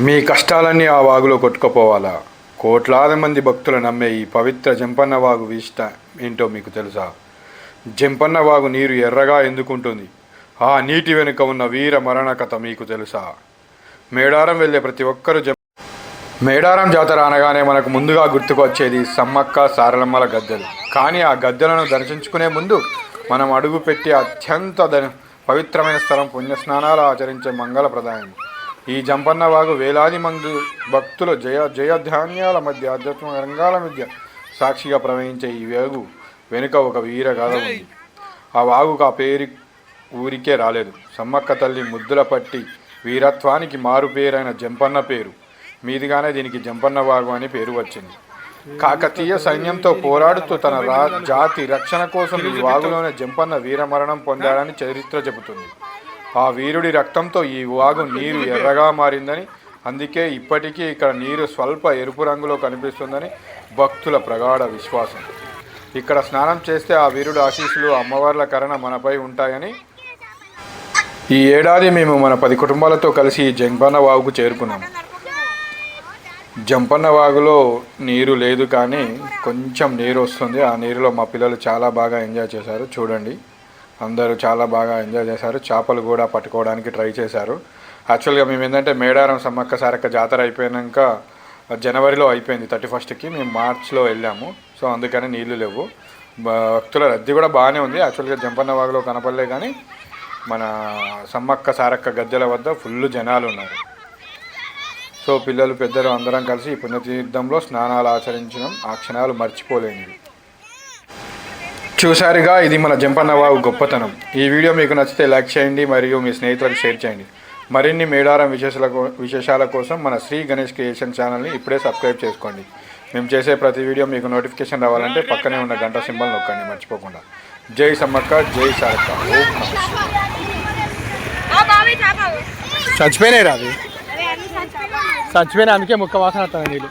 మీ కష్టాలన్నీ ఆ వాగులో కొట్టుకుపోవాలా? కోట్లాది మంది భక్తులు నమ్మే ఈ పవిత్ర జంపన్న వాగు విశిష్ట ఏంటో మీకు తెలుసా? జంపన్న వాగు నీరు ఎర్రగా ఎందుకుంటుంది? ఆ నీటి వెనుక ఉన్న వీర మరణ కథ మీకు తెలుసా? మేడారం వెళ్ళే ప్రతి ఒక్కరూ మేడారం జాతర అనగానే మనకు ముందుగా గుర్తుకు వచ్చేది సమ్మక్క సారలమ్మల గద్దెలు. కానీ ఆ గద్దెలను దర్శించుకునే ముందు మనం అడుగు పెట్టే పవిత్రమైన స్థలం పుణ్యస్నానాలు ఆచరించే మంగళప్రదాయం. ఈ జంపన్న వాగు వేలాది మంది భక్తులు జయధాన్యాల మధ్య ఆధ్యాత్మిక రంగాల మధ్య సాక్షిగా ప్రవహించే ఈ వాగు వెనుక ఒక వీర గాథ ఉంది. ఆ వాగుకు ఆ పేరు ఊరికే రాలేదు. సమ్మక్క తల్లి ముద్దుల పట్టి వీరత్వానికి మారు పేరైన జంపన్న పేరు మీదుగానే దీనికి జంపన్న వాగు అని పేరు వచ్చింది. కాకతీయ సైన్యంతో పోరాడుతూ తన జాతి రక్షణ కోసం ఈ వాగులోనే జంపన్న వీరమరణం పొందాడని చరిత్ర చెబుతుంది. ఆ వీరుడి రక్తంతో ఈ వాగు నీరు ఎర్రగా మారిందని, అందుకే ఇప్పటికీ ఇక్కడ నీరు స్వల్ప ఎరుపు రంగులో కనిపిస్తుందని భక్తుల ప్రగాఢ విశ్వాసం. ఇక్కడ స్నానం చేస్తే ఆ వీరుడి ఆశీస్సులు అమ్మవార్ల కరుణ మనపై ఉంటాయని ఈ ఏడాది మేము మన 10 కుటుంబాలతో కలిసి ఈ జంపన్న వాగుకు చేరుకున్నాము. జంపన్న వాగులో నీరు లేదు కానీ కొంచెం నీరు వస్తుంది. ఆ నీరులో మా పిల్లలు చాలా బాగా ఎంజాయ్ చేశారు. చూడండి, అందరూ చాలా బాగా ఎంజాయ్ చేశారు. చేపలు కూడా పట్టుకోవడానికి ట్రై చేశారు. యాక్చువల్గా మేము ఏంటంటే మేడారం సమ్మక్క సారక్క జాతర అయిపోయాక జనవరిలో అయిపోయింది 31కి, మేము మార్చ్లో వెళ్ళాము. సో అందుకని నీళ్లు లేవు. భక్తుల రద్దీ కూడా బాగానే ఉంది. యాక్చువల్గా జంపన్న వాగులో కనపడలే కానీ మన సమ్మక్క సారక్క గద్దెల వద్ద ఫుల్ జనాలు ఉన్నారు. సో పిల్లలు పెద్దలు అందరం కలిసి ఈ పుణ్యతీర్థంలో స్నానాలు ఆచరించడం ఆ క్షణాలు మర్చిపోలేనివి. చూసారుగా, ఇది మన జంపన్న వాగు గొప్పతనం. ఈ వీడియో మీకు నచ్చితే లైక్ చేయండి మరియు మీ స్నేహితులకు షేర్ చేయండి. మరిన్ని మేడారం విశేషాల కోసం మన శ్రీ గణేష్ క్రియేషన్ ఛానల్ని ఇప్పుడే సబ్స్క్రైబ్ చేసుకోండి. మేము చేసే ప్రతి వీడియో మీకు నోటిఫికేషన్ రావాలంటే పక్కనే ఉన్న గంట సింబల్ నొక్కండి మర్చిపోకుండా. జై సమ్మక్క, జై సారక్క. చచ్చిపోయినాయి రా, అది చచ్చిపోయినా, అందుకే ముక్క వాసన వస్తుంది నీళ్ళు.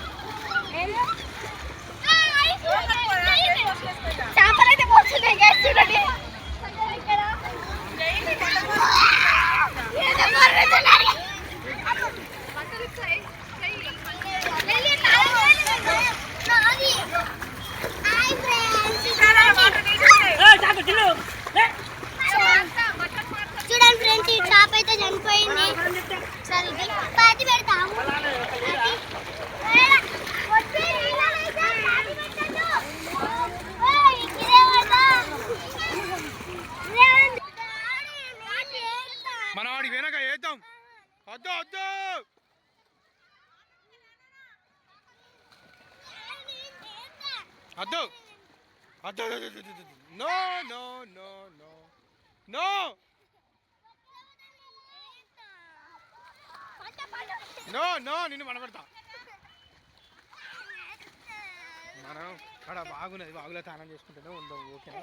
చూడండి ఫ్రెండ్స్, ఈ టాప్ అయితే చనిపోయింది. పాతి పెడతాము. మనవాడి వెనక వేద్దాం. వద్దు వద్దు, వద్దు వద్దు, no no no no no, no no, నిన్ను మనబడతా. మనం అక్కడ బాగున్నది, బాగులో స్నానం చేసుకుంటూనే ఉందాం. ఓకేనా?